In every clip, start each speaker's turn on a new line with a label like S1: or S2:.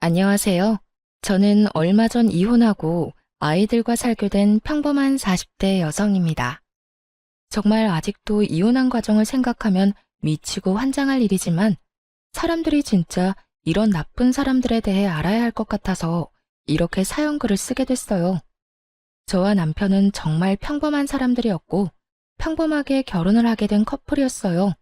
S1: 안녕하세요. 저는 얼마 전 이혼하고 아이들과 살게 된 평범한 40대 여성입니다. 정말 아직도 이혼한 과정을 생각하면 미치고 환장할 일이지만 사람들이 진짜 이런 나쁜 사람들에 대해 알아야 할 것 같아서 이렇게 사연글을 쓰게 됐어요. 저와 남편은 정말 평범한 사람들이었고 평범하게 결혼을 하게 된 커플이었어요.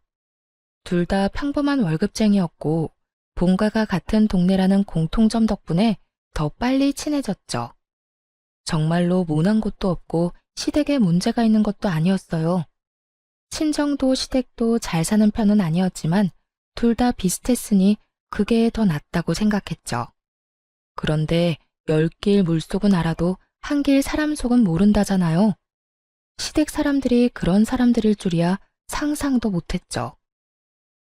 S1: 둘 다 평범한 월급쟁이였고 본가가 같은 동네라는 공통점 덕분에 더 빨리 친해졌죠. 정말로 모난 곳도 없고 시댁에 문제가 있는 것도 아니었어요. 친정도 시댁도 잘 사는 편은 아니었지만 둘 다 비슷했으니 그게 더 낫다고 생각했죠. 그런데 열 길 물속은 알아도 한 길 사람 속은 모른다잖아요. 시댁 사람들이 그런 사람들일 줄이야 상상도 못했죠.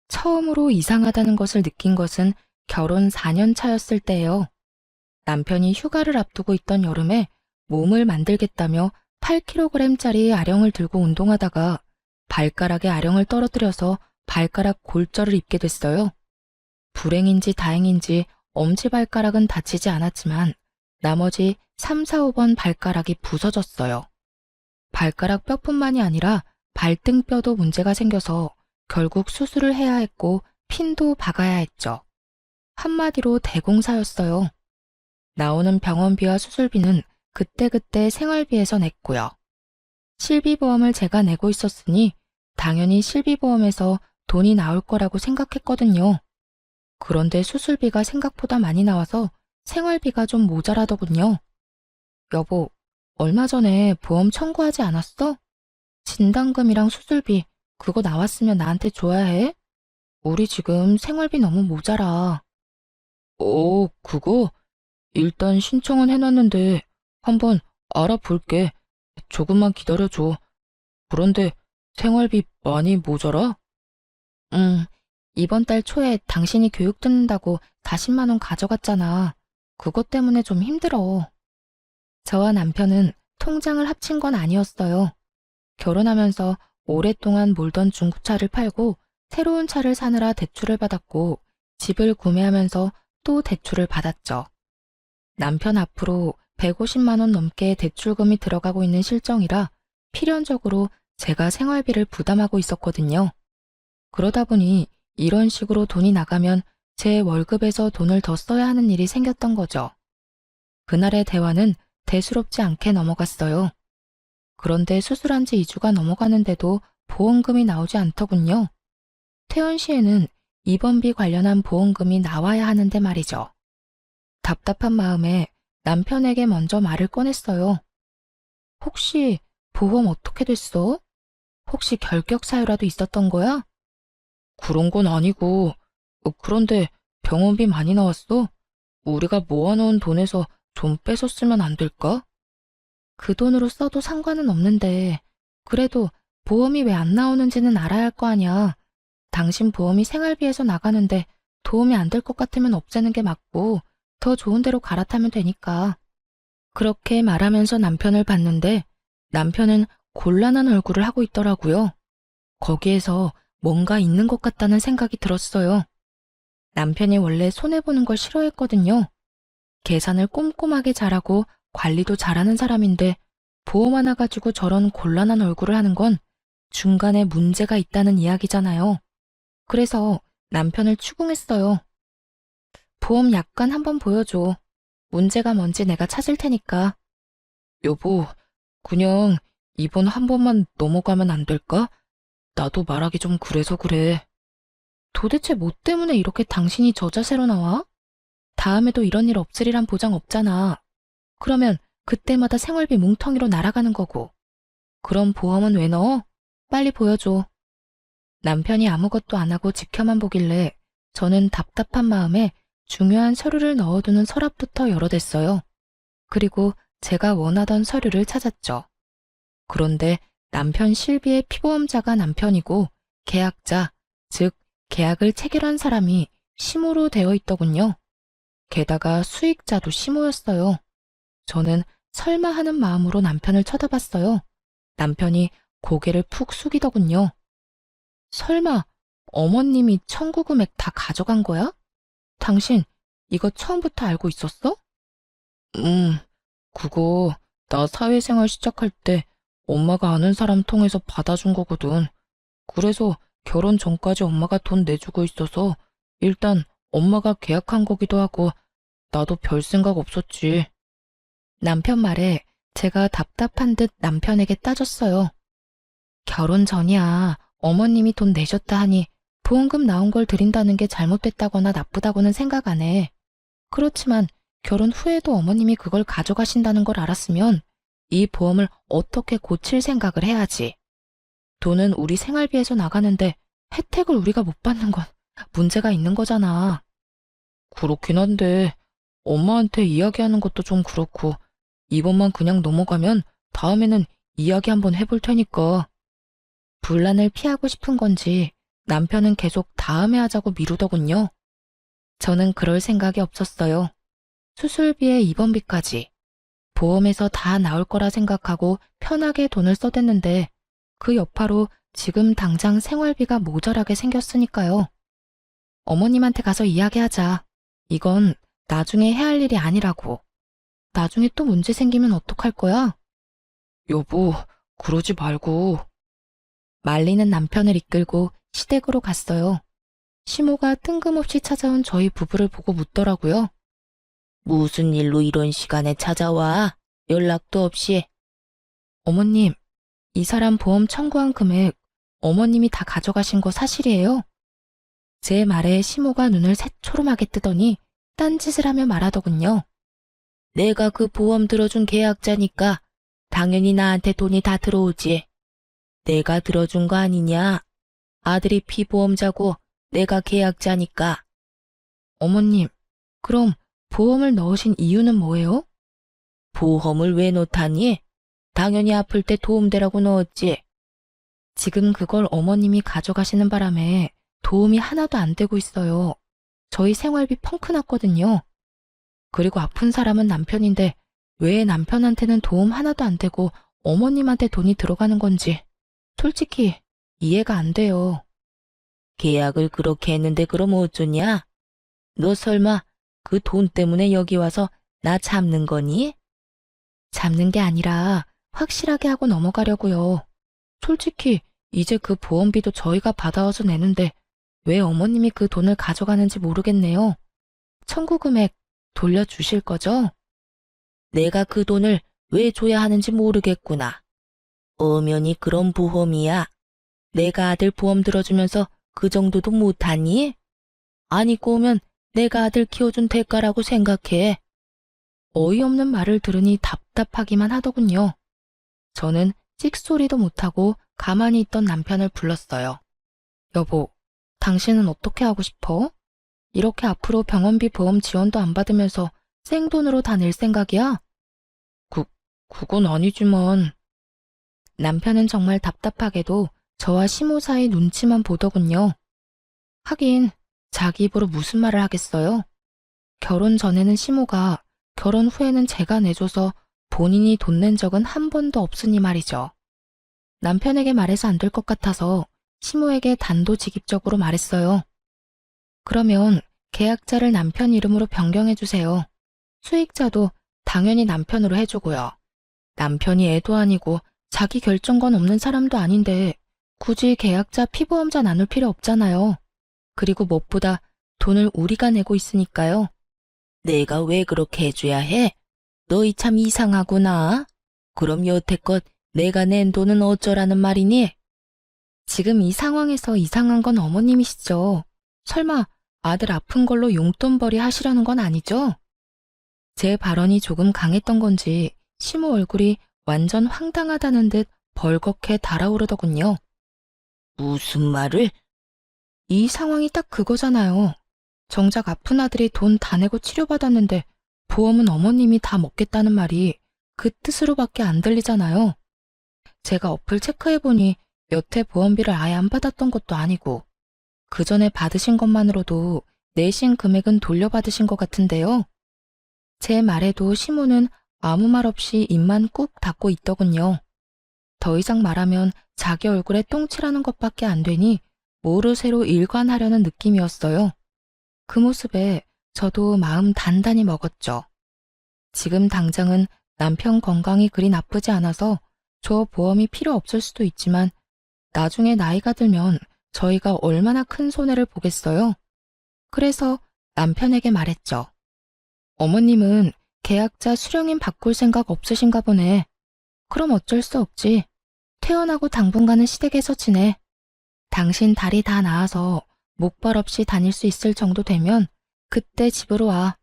S1: 처음으로 이상하다는 것을 느낀 것은 결혼 4년 차였을 때예요. 남편이 휴가를 앞두고 있던 여름에 몸을 만들겠다며 8kg짜리 아령을 들고 운동하다가 발가락에 아령을 떨어뜨려서 발가락 골절을 입게 됐어요. 불행인지 다행인지 엄지발가락은 다치지 않았지만 나머지 3, 4, 5번 발가락이 부서졌어요. 발가락 뼈뿐만이 아니라 발등뼈도 문제가 생겨서 결국 수술을 해야 했고 핀도 박아야 했죠. 한마디로 대공사였어요. 나오는 병원비와 수술비는 그때그때 생활비에서 냈고요. 실비보험을 제가 내고 있었으니 당연히 실비보험에서 돈이 나올 거라고 생각했거든요. 그런데 수술비가 생각보다 많이 나와서 생활비가 좀 모자라더군요. 여보, 얼마 전에 보험 청구하지 않았어? 진단금이랑 수술비 그거 나왔으면 나한테 줘야 해? 우리 지금 생활비 너무 모자라. 그거? 일단 신청은 해놨는데 한번 알아볼게. 조금만 기다려줘. 그런데 생활비 많이 모자라? 응, 이번 달 초에 당신이 교육 듣는다고 40만 원 가져갔잖아. 그것 때문에 좀 힘들어. 저와 남편은 통장을 합친 건 아니었어요. 결혼하면서 오랫동안 몰던 중고차를 팔고 새로운 차를 사느라 대출을 받았고 집을 구매하면서 또 대출을 받았죠. 남편 앞으로 150만 원 넘게 대출금이 들어가고 있는 실정이라 필연적으로 제가 생활비를 부담하고 있었거든요. 그러다 보니 이런 식으로 돈이 나가면 제 월급에서 돈을 더 써야 하는 일이 생겼던 거죠. 그날의 대화는 대수롭지 않게 넘어갔어요. 그런데 수술한 지 2주가 넘어가는데도 보험금이 나오지 않더군요. 퇴원 시에는 입원비 관련한 보험금이 나와야 하는데 말이죠. 답답한 마음에 남편에게 먼저 말을 꺼냈어요. 혹시 보험 어떻게 됐어? 혹시 결격 사유라도 있었던 거야? 그런 건 아니고, 그런데 병원비 많이 나왔어? 우리가 모아놓은 돈에서 좀 빼서 쓰면 안 될까? 그 돈으로 써도 상관은 없는데, 그래도 보험이 왜 안 나오는지는 알아야 할 거 아니야. 당신 보험이 생활비에서 나가는데 도움이 안 될 것 같으면 없애는 게 맞고, 더 좋은 데로 갈아타면 되니까. 그렇게 말하면서 남편을 봤는데, 남편은 곤란한 얼굴을 하고 있더라고요. 거기에서 뭔가 있는 것 같다는 생각이 들었어요. 남편이 원래 손해보는 걸 싫어했거든요. 계산을 꼼꼼하게 잘하고 관리도 잘하는 사람인데 보험 하나 가지고 저런 곤란한 얼굴을 하는 건 중간에 문제가 있다는 이야기잖아요. 그래서 남편을 추궁했어요. 보험 약관 한번 보여줘. 문제가 뭔지 내가 찾을 테니까. 여보, 그냥 이번 한 번만 넘어가면 안 될까? 나도 말하기 좀 그래서 그래. 도대체 뭐 때문에 이렇게 당신이 저 자세로 나와? 다음에도 이런 일 없으리란 보장 없잖아. 그러면 그때마다 생활비 뭉텅이로 날아가는 거고. 그럼 보험은 왜 넣어? 빨리 보여줘. 남편이 아무것도 안 하고 지켜만 보길래 저는 답답한 마음에 중요한 서류를 넣어두는 서랍부터 열어댔어요. 그리고 제가 원하던 서류를 찾았죠. 그런데 남편 실비의 피보험자가 남편이고 계약자, 즉 계약을 체결한 사람이 시모로 되어 있더군요. 게다가 수익자도 시모였어요. 저는 설마 하는 마음으로 남편을 쳐다봤어요. 남편이 고개를 푹 숙이더군요. 설마 어머님이 청구 금액 다 가져간 거야? 당신 이거 처음부터 알고 있었어? 음, 그거 나 사회생활 시작할 때 엄마가 아는 사람 통해서 받아준 거거든. 그래서 결혼 전까지 엄마가 돈 내주고 있어서 일단 엄마가 계약한 거기도 하고 나도 별 생각 없었지. 남편 말에 제가 답답한 듯 남편에게 따졌어요. 결혼 전이야. 어머님이 돈 내셨다 하니 보험금 나온 걸 드린다는 게 잘못됐다거나 나쁘다고는 생각 안 해. 그렇지만 결혼 후에도 어머님이 그걸 가져가신다는 걸 알았으면 이 보험을 어떻게 고칠 생각을 해야지. 돈은 우리 생활비에서 나가는데 혜택을 우리가 못 받는 건 문제가 있는 거잖아. 그렇긴 한데 엄마한테 이야기하는 것도 좀 그렇고 이번만 그냥 넘어가면 다음에는 이야기 한번 해볼 테니까. 분란을 피하고 싶은 건지 남편은 계속 다음에 하자고 미루더군요. 저는 그럴 생각이 없었어요. 수술비에 입원비까지 보험에서 다 나올 거라 생각하고 편하게 돈을 써댔는데 그 여파로 지금 당장 생활비가 모자라게 생겼으니까요. 어머님한테 가서 이야기하자. 이건 나중에 해야 할 일이 아니라고. 나중에 또 문제 생기면 어떡할 거야? 여보, 그러지 말고. 말리는 남편을 이끌고 시댁으로 갔어요. 시모가 뜬금없이 찾아온 저희 부부를 보고 묻더라고요. 무슨 일로 이런 시간에 찾아와? 연락도 없이. 어머님, 이 사람 보험 청구한 금액 어머님이 다 가져가신 거 사실이에요? 제 말에 시모가 눈을 새초롬하게 뜨더니 딴짓을 하며 말하더군요. 내가 그 보험 들어준 계약자니까 당연히 나한테 돈이 다 들어오지. 내가 들어준 거 아니냐? 아들이 피보험자고 내가 계약자니까. 어머님, 그럼 보험을 넣으신 이유는 뭐예요? 보험을 왜 넣다니? 당연히 아플 때 도움되라고 넣었지. 지금 그걸 어머님이 가져가시는 바람에 도움이 하나도 안 되고 있어요. 저희 생활비 펑크 났거든요. 그리고 아픈 사람은 남편인데 왜 남편한테는 도움 하나도 안 되고 어머님한테 돈이 들어가는 건지 솔직히 이해가 안 돼요. 계약을 그렇게 했는데 그럼 어쩌냐? 너 설마 그 돈 때문에 여기 와서 나 잡는 거니? 잡는 게 아니라 확실하게 하고 넘어가려고요. 솔직히 이제 그 보험비도 저희가 받아와서 내는데 왜 어머님이 그 돈을 가져가는지 모르겠네요. 청구 금액 돌려주실 거죠? 내가 그 돈을 왜 줘야 하는지 모르겠구나. 엄연히 그런 보험이야. 내가 아들 보험 들어주면서 그 정도도 못하니? 아니 꼬면 내가 아들 키워준 대가라고 생각해. 어이없는 말을 들으니 답답하기만 하더군요. 저는 찍소리도 못하고 가만히 있던 남편을 불렀어요. 여보, 당신은 어떻게 하고 싶어? 이렇게 앞으로 병원비 보험 지원도 안 받으면서 생돈으로 다 낼 생각이야? 그건 아니지만. 남편은 정말 답답하게도 저와 시모 사이 눈치만 보더군요. 하긴 자기 입으로 무슨 말을 하겠어요? 결혼 전에는 시모가, 결혼 후에는 제가 내줘서 본인이 돈 낸 적은 한 번도 없으니 말이죠. 남편에게 말해서 안 될 것 같아서 시모에게 단도직입적으로 말했어요. 그러면 계약자를 남편 이름으로 변경해주세요. 수익자도 당연히 남편으로 해주고요. 남편이 애도 아니고 자기 결정권 없는 사람도 아닌데 굳이 계약자 피보험자 나눌 필요 없잖아요. 그리고 무엇보다 돈을 우리가 내고 있으니까요. 내가 왜 그렇게 해줘야 해? 너희 참 이상하구나. 그럼 여태껏 내가 낸 돈은 어쩌라는 말이니? 지금 이 상황에서 이상한 건 어머님이시죠. 설마 아들 아픈 걸로 용돈벌이 하시려는 건 아니죠? 제 발언이 조금 강했던 건지 시모 얼굴이 완전 황당하다는 듯 벌겋게 달아오르더군요. 무슨 말을? 이 상황이 딱 그거잖아요. 정작 아픈 아들이 돈 다 내고 치료받았는데 보험은 어머님이 다 먹겠다는 말이 그 뜻으로밖에 안 들리잖아요. 제가 어플 체크해보니 여태 보험비를 아예 안 받았던 것도 아니고 그 전에 받으신 것만으로도 내신 금액은 돌려받으신 것 같은데요. 제 말에도 시모는 아무 말 없이 입만 꾹 닫고 있더군요. 더 이상 말하면 자기 얼굴에 똥칠하는 것밖에 안 되니 뭐로 새로 일관하려는 느낌이었어요. 그 모습에 저도 마음 단단히 먹었죠. 지금 당장은 남편 건강이 그리 나쁘지 않아서 저 보험이 필요 없을 수도 있지만 나중에 나이가 들면 저희가 얼마나 큰 손해를 보겠어요. 그래서 남편에게 말했죠. 어머님은 계약자 수령인 바꿀 생각 없으신가 보네. 그럼 어쩔 수 없지. 퇴원하고 당분간은 시댁에서 지내. 당신 다리 다 나아서 목발 없이 다닐 수 있을 정도 되면 그때 집으로 와.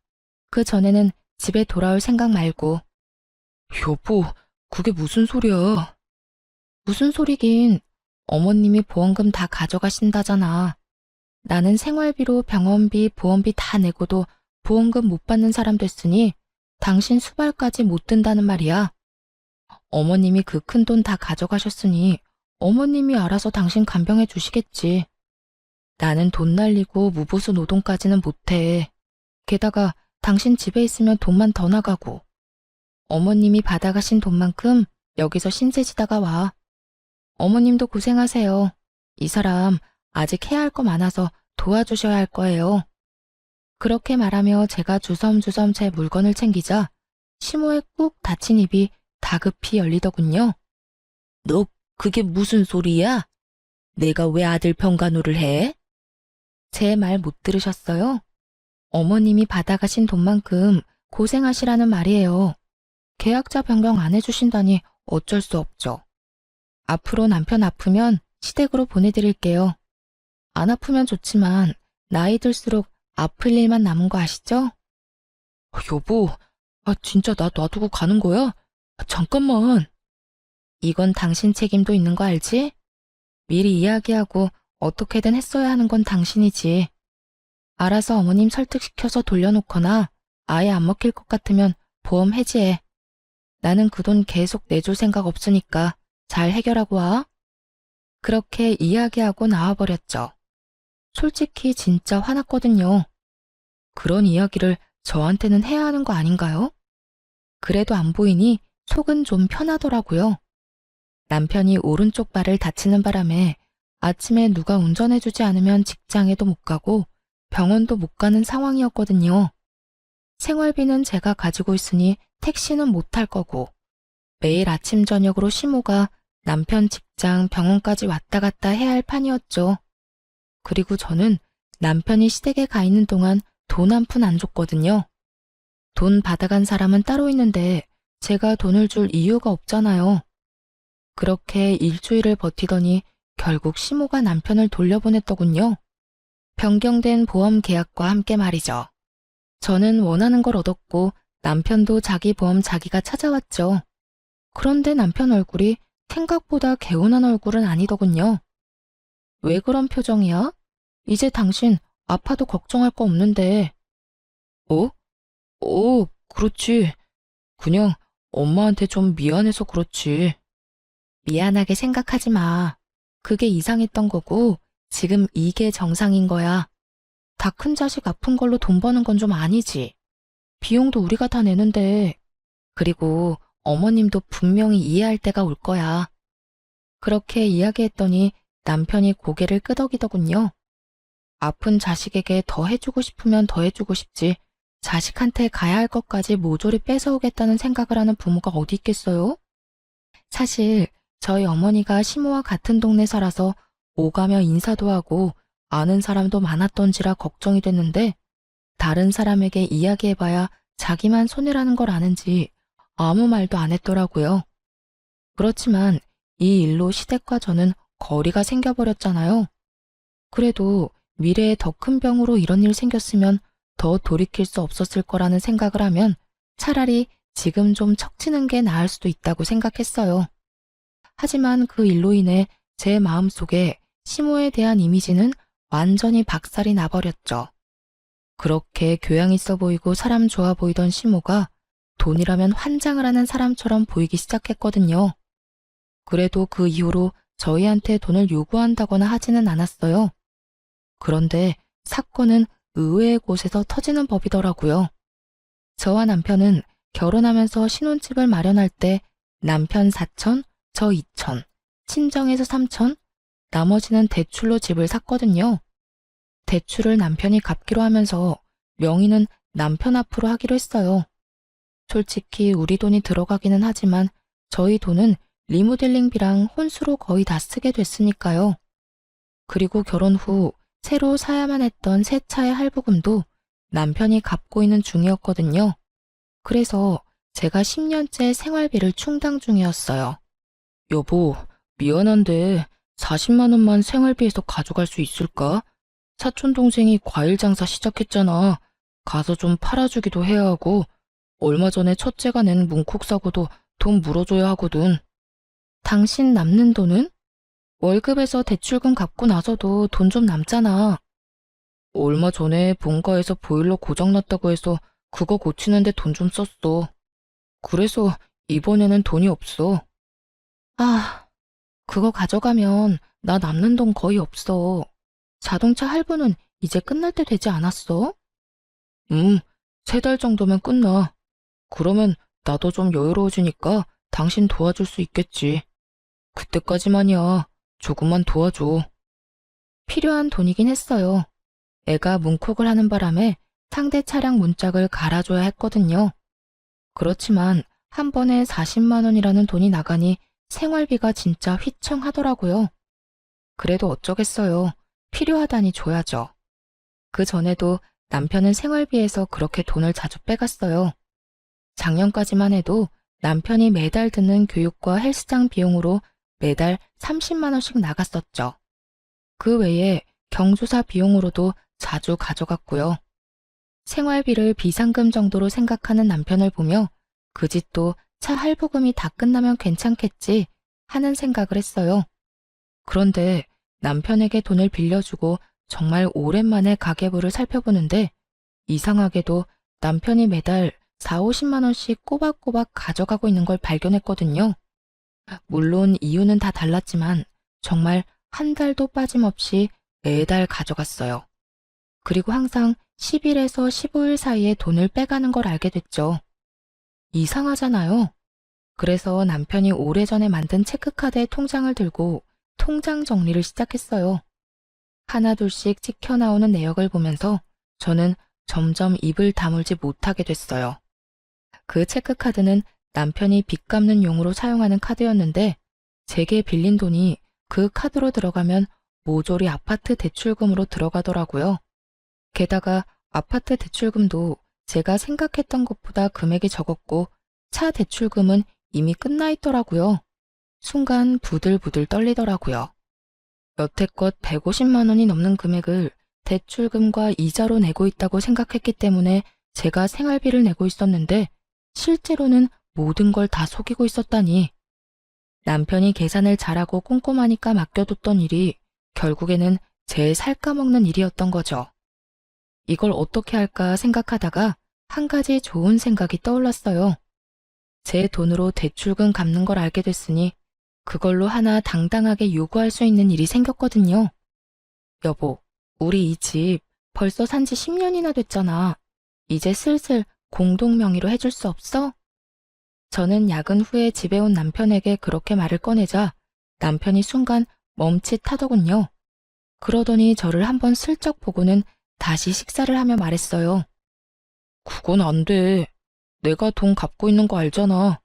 S1: 그 전에는 집에 돌아올 생각 말고. 여보, 그게 무슨 소리야? 무슨 소리긴. 어머님이 보험금 다 가져가신다잖아. 나는 생활비로 병원비, 보험비 다 내고도 보험금 못 받는 사람 됐으니 당신 수발까지 못 든다는 말이야. 어머님이 그 큰 돈 다 가져가셨으니 어머님이 알아서 당신 간병해 주시겠지. 나는 돈 날리고 무보수 노동까지는 못해. 게다가 당신 집에 있으면 돈만 더 나가고. 어머님이 받아가신 돈만큼 여기서 신세지다가 와. 어머님도 고생하세요. 이 사람 아직 해야 할 거 많아서 도와주셔야 할 거예요. 그렇게 말하며 제가 주섬주섬 제 물건을 챙기자 시모의 꾹 닫힌 입이 다급히 열리더군요. 너 그게 무슨 소리야? 내가 왜 아들 병간호를 해? 제 말 못 들으셨어요? 어머님이 받아가신 돈만큼 고생하시라는 말이에요. 계약자 변경 안 해주신다니 어쩔 수 없죠. 앞으로 남편 아프면 시댁으로 보내드릴게요. 안 아프면 좋지만 나이 들수록 아플 일만 남은 거 아시죠? 여보, 진짜 나 놔두고 가는 거야? 잠깐만. 이건 당신 책임도 있는 거 알지? 미리 이야기하고 어떻게든 했어야 하는 건 당신이지. 알아서 어머님 설득시켜서 돌려놓거나 아예 안 먹힐 것 같으면 보험 해지해. 나는 그 돈 계속 내줄 생각 없으니까 잘 해결하고 와. 그렇게 이야기하고 나와버렸죠. 솔직히 진짜 화났거든요. 그런 이야기를 저한테는 해야 하는 거 아닌가요? 그래도 안 보이니 속은 좀 편하더라고요. 남편이 오른쪽 발을 다치는 바람에 아침에 누가 운전해주지 않으면 직장에도 못 가고 병원도 못 가는 상황이었거든요. 생활비는 제가 가지고 있으니 택시는 못 탈 거고 매일 아침 저녁으로 시모가 남편 직장 병원까지 왔다 갔다 해야 할 판이었죠. 그리고 저는 남편이 시댁에 가 있는 동안 돈 한 푼 안 줬거든요. 돈 받아간 사람은 따로 있는데 제가 돈을 줄 이유가 없잖아요. 그렇게 일주일을 버티더니 결국 시모가 남편을 돌려보냈더군요. 변경된 보험 계약과 함께 말이죠. 저는 원하는 걸 얻었고 남편도 자기 보험 자기가 찾아왔죠. 그런데 남편 얼굴이 생각보다 개운한 얼굴은 아니더군요. 왜 그런 표정이야? 이제 당신 아파도 걱정할 거 없는데. 그렇지. 그냥 엄마한테 좀 미안해서 그렇지. 미안하게 생각하지 마. 그게 이상했던 거고 지금 이게 정상인 거야. 다 큰 자식 아픈 걸로 돈 버는 건 좀 아니지. 비용도 우리가 다 내는데. 그리고 어머님도 분명히 이해할 때가 올 거야. 그렇게 이야기했더니 남편이 고개를 끄덕이더군요. 아픈 자식에게 더 해주고 싶으면 더 해주고 싶지. 자식한테 가야 할 것까지 모조리 뺏어오겠다는 생각을 하는 부모가 어디 있겠어요? 사실 저희 어머니가 시모와 같은 동네 살아서 오가며 인사도 하고 아는 사람도 많았던지라 걱정이 됐는데 다른 사람에게 이야기해봐야 자기만 손해라는 걸 아는지 아무 말도 안 했더라고요. 그렇지만 이 일로 시댁과 저는 거리가 생겨버렸잖아요. 그래도 미래에 더 큰 병으로 이런 일 생겼으면 더 돌이킬 수 없었을 거라는 생각을 하면 차라리 지금 좀 척치는 게 나을 수도 있다고 생각했어요. 하지만 그 일로 인해 제 마음속에 시모에 대한 이미지는 완전히 박살이 나버렸죠. 그렇게 교양 있어 보이고 사람 좋아 보이던 시모가 돈이라면 환장을 하는 사람처럼 보이기 시작했거든요. 그래도 그 이후로 저희한테 돈을 요구한다거나 하지는 않았어요. 그런데 사건은 의외의 곳에서 터지는 법이더라고요. 저와 남편은 결혼하면서 신혼집을 마련할 때 남편 4천, 저 2천, 친정에서 3천, 나머지는 대출로 집을 샀거든요. 대출을 남편이 갚기로 하면서 명의는 남편 앞으로 하기로 했어요. 솔직히 우리 돈이 들어가기는 하지만 저희 돈은 리모델링비랑 혼수로 거의 다 쓰게 됐으니까요. 그리고 결혼 후 새로 사야만 했던 새 차의 할부금도 남편이 갚고 있는 중이었거든요. 그래서 제가 10년째 생활비를 충당 중이었어요. 여보, 미안한데 40만 원만 생활비에서 가져갈 수 있을까? 사촌 동생이 과일 장사 시작했잖아. 가서 좀 팔아주기도 해야 하고 얼마 전에 첫째가 낸 문콕 사고도 돈 물어줘야 하거든. 당신 남는 돈은? 월급에서 대출금 갚고 나서도 돈 좀 남잖아. 얼마 전에 본가에서 보일러 고장났다고 해서 그거 고치는데 돈 좀 썼어. 그래서 이번에는 돈이 없어. 아, 그거 가져가면 나 남는 돈 거의 없어. 자동차 할부는 이제 끝날 때 되지 않았어? 3달 정도면 끝나. 그러면 나도 좀 여유로워지니까 당신 도와줄 수 있겠지. 그때까지만이야. 조금만 도와줘. 필요한 돈이긴 했어요. 애가 문콕을 하는 바람에 상대 차량 문짝을 갈아줘야 했거든요. 그렇지만 한 번에 40만 원이라는 돈이 나가니 생활비가 진짜 휘청하더라고요. 그래도 어쩌겠어요. 필요하다니 줘야죠. 그 전에도 남편은 생활비에서 그렇게 돈을 자주 빼갔어요. 작년까지만 해도 남편이 매달 드는 교육과 헬스장 비용으로 매달 30만 원씩 나갔었죠. 그 외에 경조사 비용으로도 자주 가져갔고요. 생활비를 비상금 정도로 생각하는 남편을 보며 그 집도 차 할부금이 다 끝나면 괜찮겠지 하는 생각을 했어요. 그런데 남편에게 돈을 빌려주고 정말 오랜만에 가계부를 살펴보는데 이상하게도 남편이 매달 4, 50만 원씩 꼬박꼬박 가져가고 있는 걸 발견했거든요. 물론 이유는 다 달랐지만 정말 한 달도 빠짐없이 매달 가져갔어요. 그리고 항상 10일에서 15일 사이에 돈을 빼가는 걸 알게 됐죠. 이상하잖아요. 그래서 남편이 오래전에 만든 체크카드의 통장을 들고 통장 정리를 시작했어요. 하나둘씩 찍혀 나오는 내역을 보면서 저는 점점 입을 다물지 못하게 됐어요. 그 체크카드는 남편이 빚 갚는 용으로 사용하는 카드였는데 제게 빌린 돈이 그 카드로 들어가면 모조리 아파트 대출금으로 들어가더라고요. 게다가 아파트 대출금도 제가 생각했던 것보다 금액이 적었고 차 대출금은 이미 끝나 있더라고요. 순간 부들부들 떨리더라고요. 여태껏 150만 원이 넘는 금액을 대출금과 이자로 내고 있다고 생각했기 때문에 제가 생활비를 내고 있었는데 실제로는 모든 걸 다 속이고 있었다니. 남편이 계산을 잘하고 꼼꼼하니까 맡겨뒀던 일이 결국에는 제 살까먹는 일이었던 거죠. 이걸 어떻게 할까 생각하다가 한 가지 좋은 생각이 떠올랐어요. 제 돈으로 대출금 갚는 걸 알게 됐으니 그걸로 하나 당당하게 요구할 수 있는 일이 생겼거든요. 여보, 우리 이 집 벌써 산지 10년이나 됐잖아. 이제 슬슬 공동 명의로 해줄 수 없어? 저는 야근 후에 집에 온 남편에게 그렇게 말을 꺼내자 남편이 순간 멈칫하더군요. 그러더니 저를 한번 슬쩍 보고는 다시 식사를 하며 말했어요. 그건 안 돼. 내가 돈 갚고 있는 거 알잖아.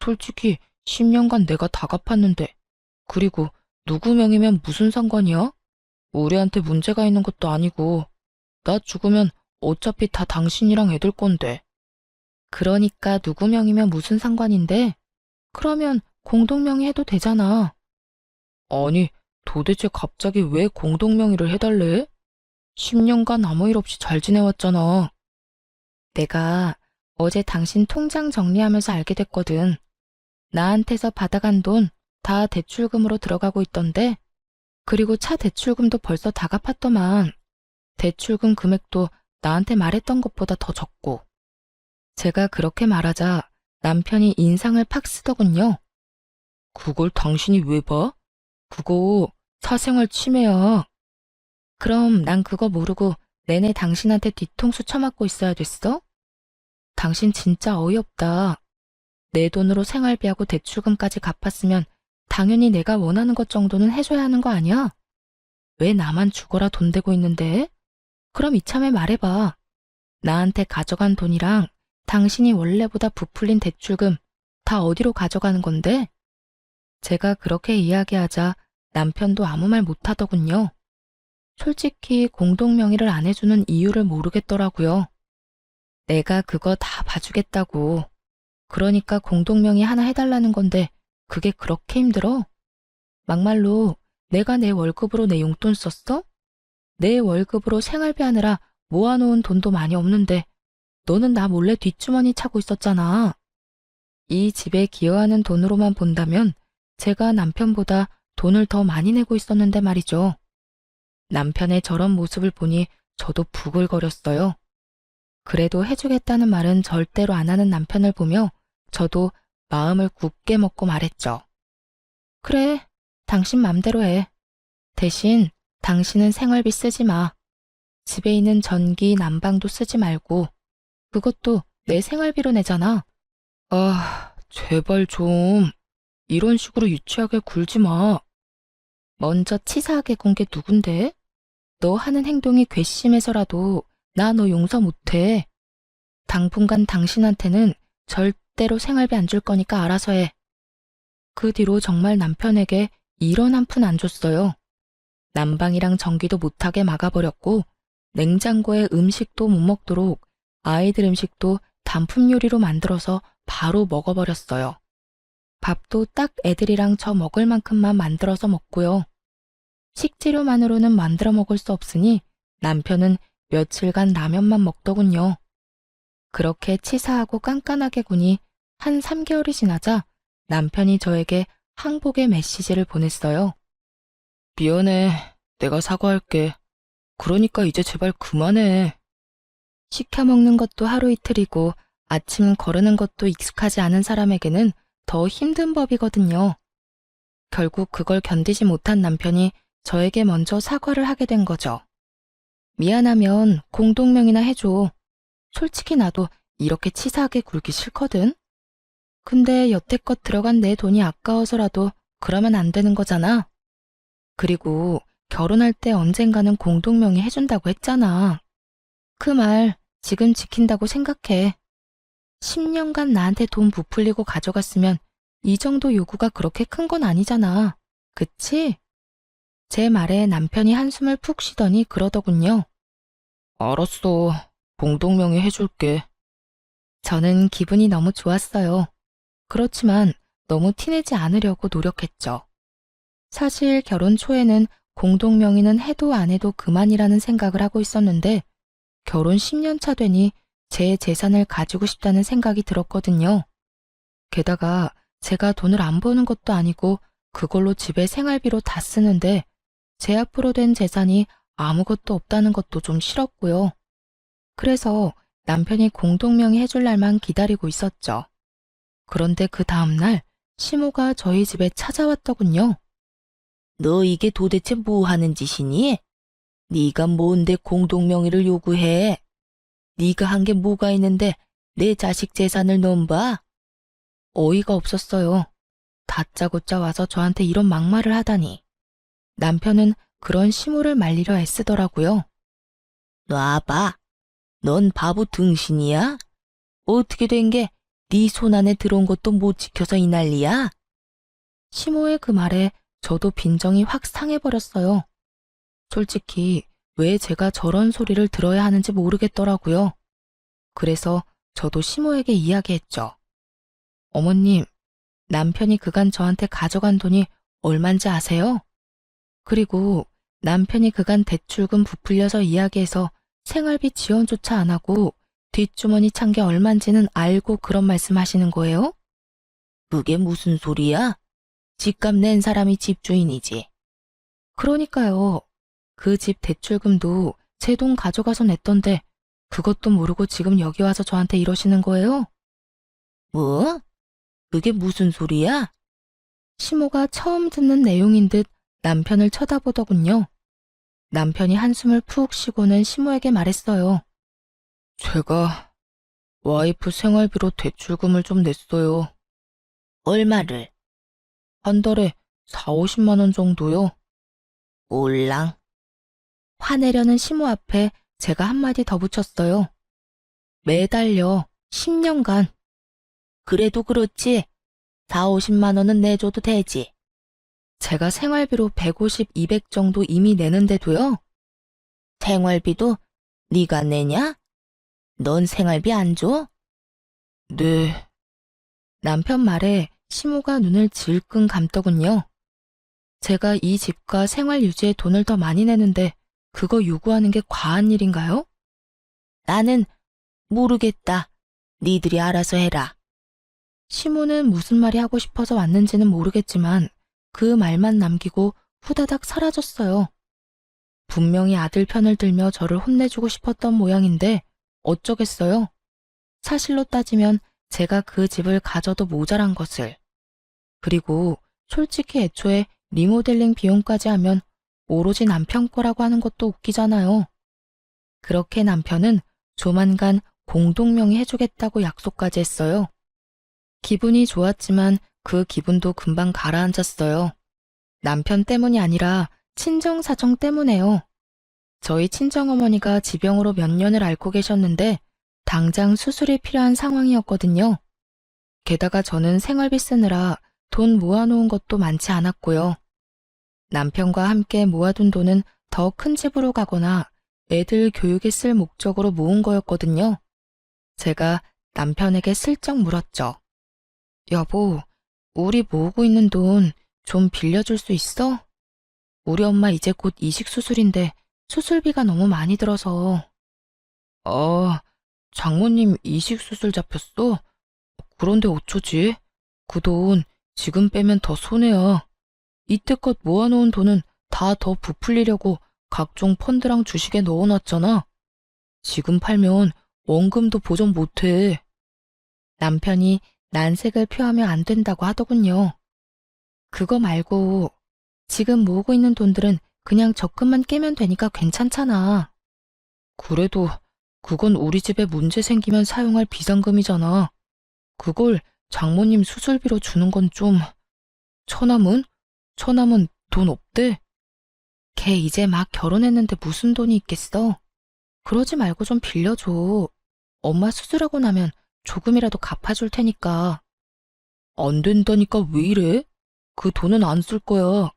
S1: 솔직히 10년간 내가 다 갚았는데. 그리고 누구 명의면 무슨 상관이야? 우리한테 문제가 있는 것도 아니고. 나 죽으면 어차피 다 당신이랑 애들 건데. 그러니까 누구 명의면 무슨 상관인데? 그러면 공동명의 해도 되잖아. 아니, 도대체 갑자기 왜 공동명의를 해달래? 10년간 아무 일 없이 잘 지내왔잖아. 내가 어제 당신 통장 정리하면서 알게 됐거든. 나한테서 받아간 돈 다 대출금으로 들어가고 있던데, 그리고 차 대출금도 벌써 다 갚았더만. 대출금 금액도 나한테 말했던 것보다 더 적고. 제가 그렇게 말하자 남편이 인상을 팍 쓰더군요. 그걸 당신이 왜 봐? 그거 사생활 침해야. 그럼 난 그거 모르고 내내 당신한테 뒤통수 쳐맞고 있어야 됐어? 당신 진짜 어이없다. 내 돈으로 생활비하고 대출금까지 갚았으면 당연히 내가 원하는 것 정도는 해줘야 하는 거 아니야? 왜 나만 죽어라 돈 대고 있는데? 그럼 이참에 말해봐. 나한테 가져간 돈이랑 당신이 원래보다 부풀린 대출금 다 어디로 가져가는 건데? 제가 그렇게 이야기하자 남편도 아무 말 못하더군요. 솔직히 공동명의를 안 해주는 이유를 모르겠더라고요. 내가 그거 다 봐주겠다고. 그러니까 공동명의 하나 해달라는 건데 그게 그렇게 힘들어? 막말로 내가 내 월급으로 내 용돈 썼어? 내 월급으로 생활비 하느라 모아놓은 돈도 많이 없는데 너는 나 몰래 뒷주머니 차고 있었잖아. 이 집에 기여하는 돈으로만 본다면 제가 남편보다 돈을 더 많이 내고 있었는데 말이죠. 남편의 저런 모습을 보니 저도 부글거렸어요. 그래도 해주겠다는 말은 절대로 안 하는 남편을 보며 저도 마음을 굳게 먹고 말했죠. 그래, 당신 맘대로 해. 대신 당신은 생활비 쓰지 마. 집에 있는 전기, 난방도 쓰지 말고 그것도 내 생활비로 내잖아. 아, 제발 좀 이런 식으로 유치하게 굴지 마. 먼저 치사하게 군 게 누군데? 너 하는 행동이 괘씸해서라도 나 너 용서 못해. 당분간 당신한테는 절대로 생활비 안 줄 거니까 알아서 해. 그 뒤로 정말 남편에게 1원 한 푼 안 줬어요. 난방이랑 전기도 못하게 막아버렸고 냉장고에 음식도 못 먹도록 아이들 음식도 단품 요리로 만들어서 바로 먹어버렸어요. 밥도 딱 애들이랑 저 먹을 만큼만 만들어서 먹고요. 식재료만으로는 만들어 먹을 수 없으니 남편은 며칠간 라면만 먹더군요. 그렇게 치사하고 깐깐하게 군이 한 3개월이 지나자 남편이 저에게 항복의 메시지를 보냈어요. 미안해. 내가 사과할게. 그러니까 이제 제발 그만해. 시켜 먹는 것도 하루 이틀이고 아침 거르는 것도 익숙하지 않은 사람에게는 더 힘든 법이거든요. 결국 그걸 견디지 못한 남편이 저에게 먼저 사과를 하게 된 거죠. 미안하면 공동명의나 해줘. 솔직히 나도 이렇게 치사하게 굴기 싫거든. 근데 여태껏 들어간 내 돈이 아까워서라도 그러면 안 되는 거잖아. 그리고 결혼할 때 언젠가는 공동명의 해준다고 했잖아. 그 말 지금 지킨다고 생각해. 10년간 나한테 돈 부풀리고 가져갔으면 이 정도 요구가 그렇게 큰 건 아니잖아. 그치? 제 말에 남편이 한숨을 푹 쉬더니 그러더군요. 알았어. 공동명의 해줄게. 저는 기분이 너무 좋았어요. 그렇지만 너무 티내지 않으려고 노력했죠. 사실 결혼 초에는 공동명의는 해도 안 해도 그만이라는 생각을 하고 있었는데 결혼 10년 차 되니 제 재산을 가지고 싶다는 생각이 들었거든요. 게다가 제가 돈을 안 버는 것도 아니고 그걸로 집에 생활비로 다 쓰는데 제 앞으로 된 재산이 아무것도 없다는 것도 좀 싫었고요. 그래서 남편이 공동명의 해줄 날만 기다리고 있었죠. 그런데 그 다음날 시모가 저희 집에 찾아왔더군요. 너 이게 도대체 뭐 하는 짓이니? 네가 뭔데 공동명의를 요구해? 네가 한 게 뭐가 있는데 내 자식 재산을 넘봐? 어이가 없었어요. 다짜고짜 와서 저한테 이런 막말을 하다니. 남편은 그런 시모를 말리려 애쓰더라고요. 놔봐. 넌 바보 등신이야? 어떻게 된 게 네 손 안에 들어온 것도 못 지켜서 이 난리야? 시모의 그 말에 저도 빈정이 확 상해버렸어요. 솔직히 왜 제가 저런 소리를 들어야 하는지 모르겠더라고요. 그래서 저도 시모에게 이야기했죠. 어머님, 남편이 그간 저한테 가져간 돈이 얼만지 아세요? 그리고 남편이 그간 대출금 부풀려서 이야기해서 생활비 지원조차 안 하고 뒷주머니 찬 게 얼만지는 알고 그런 말씀 하시는 거예요? 그게 무슨 소리야? 집값 낸 사람이 집주인이지. 그러니까요. 그 집 대출금도 제 돈 가져가서 냈던데 그것도 모르고 지금 여기 와서 저한테 이러시는 거예요? 뭐? 그게 무슨 소리야? 시모가 처음 듣는 내용인 듯 남편을 쳐다보더군요. 남편이 한숨을 푹 쉬고는 시모에게 말했어요. 제가 와이프 생활비로 대출금을 좀 냈어요. 얼마를? 한 달에 4, 50만 원 정도요. 올랑. 화내려는 시모 앞에 제가 한마디 더 붙였어요. 매달려 10년간. 그래도 그렇지. 4, 50만 원은 내줘도 되지. 제가 생활비로 150, 200 정도 이미 내는데도요. 생활비도 네가 내냐? 넌 생활비 안 줘? 네. 남편 말에 시모가 눈을 질끈 감더군요. 제가 이 집과 생활 유지에 돈을 더 많이 내는데 그거 요구하는 게 과한 일인가요? 나는 모르겠다. 니들이 알아서 해라. 시모는 무슨 말이 하고 싶어서 왔는지는 모르겠지만 그 말만 남기고 후다닥 사라졌어요. 분명히 아들 편을 들며 저를 혼내주고 싶었던 모양인데 어쩌겠어요. 사실로 따지면 제가 그 집을 가져도 모자란 것을. 그리고 솔직히 애초에 리모델링 비용까지 하면 오로지 남편 거라고 하는 것도 웃기잖아요. 그렇게 남편은 조만간 공동명의 해주겠다고 약속까지 했어요. 기분이 좋았지만 그 기분도 금방 가라앉았어요. 남편 때문이 아니라 친정 사정 때문에요. 저희 친정어머니가 지병으로 몇 년을 앓고 계셨는데 당장 수술이 필요한 상황이었거든요. 게다가 저는 생활비 쓰느라 돈 모아놓은 것도 많지 않았고요. 남편과 함께 모아둔 돈은 더 큰 집으로 가거나 애들 교육에 쓸 목적으로 모은 거였거든요. 제가 남편에게 슬쩍 물었죠. 여보, 우리 모으고 있는 돈 좀 빌려줄 수 있어? 우리 엄마 이제 곧 이식 수술인데 수술비가 너무 많이 들어서. 장모님 이식 수술 잡혔어? 그런데 어쩌지? 그 돈 지금 빼면 더 손해야. 이때껏 모아놓은 돈은 다 더 부풀리려고 각종 펀드랑 주식에 넣어놨잖아. 지금 팔면 원금도 보전 못해. 남편이 난색을 표하며 안 된다고 하더군요. 그거 말고 지금 모으고 있는 돈들은 그냥 적금만 깨면 되니까 괜찮잖아. 그래도 그건 우리 집에 문제 생기면 사용할 비상금이잖아. 그걸 장모님 수술비로 주는 건 좀... 처남은? 처남은 돈 없대? 걔 이제 막 결혼했는데 무슨 돈이 있겠어? 그러지 말고 좀 빌려줘. 엄마 수술하고 나면 조금이라도 갚아줄 테니까. 안 된다니까 왜 이래? 그 돈은 안 쓸 거야.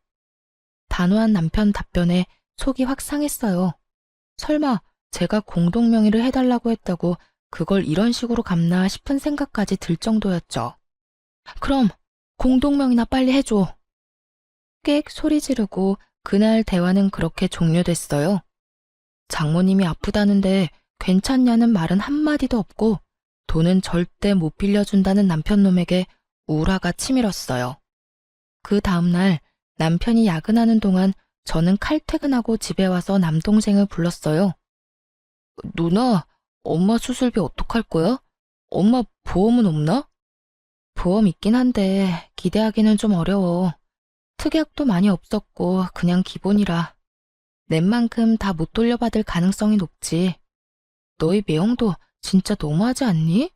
S1: 단호한 남편 답변에 속이 확 상했어요. 설마 제가 공동명의를 해달라고 했다고 그걸 이런 식으로 갚나 싶은 생각까지 들 정도였죠. 그럼 공동명의나 빨리 해줘. 꽥 소리 지르고 그날 대화는 그렇게 종료됐어요. 장모님이 아프다는데 괜찮냐는 말은 한마디도 없고 돈은 절대 못 빌려준다는 남편놈에게 우라가 치밀었어요. 그 다음날 남편이 야근하는 동안 저는 칼퇴근하고 집에 와서 남동생을 불렀어요. 누나, 엄마 수술비 어떡할 거야? 엄마 보험은 없나? 보험 있긴 한데 기대하기는 좀 어려워. 특약도 많이 없었고 그냥 기본이라. 낸 만큼 다 못 돌려받을 가능성이 높지. 너희 매형도 진짜 너무하지 않니?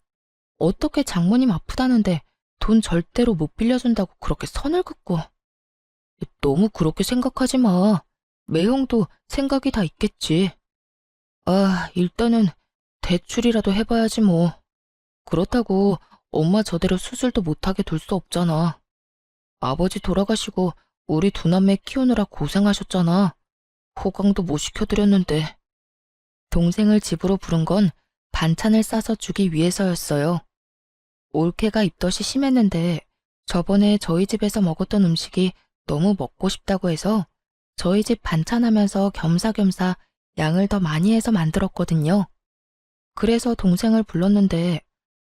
S1: 어떻게 장모님 아프다는데 돈 절대로 못 빌려준다고 그렇게 선을 긋고. 너무 그렇게 생각하지 마. 매형도 생각이 다 있겠지. 일단은 대출이라도 해봐야지 뭐. 그렇다고 엄마 저대로 수술도 못하게 둘 수 없잖아. 아버지 돌아가시고 우리 두 남매 키우느라 고생하셨잖아. 호강도 못 시켜드렸는데. 동생을 집으로 부른 건 반찬을 싸서 주기 위해서였어요. 올케가 입덧이 심했는데 저번에 저희 집에서 먹었던 음식이 너무 먹고 싶다고 해서 저희 집 반찬하면서 겸사겸사 양을 더 많이 해서 만들었거든요. 그래서 동생을 불렀는데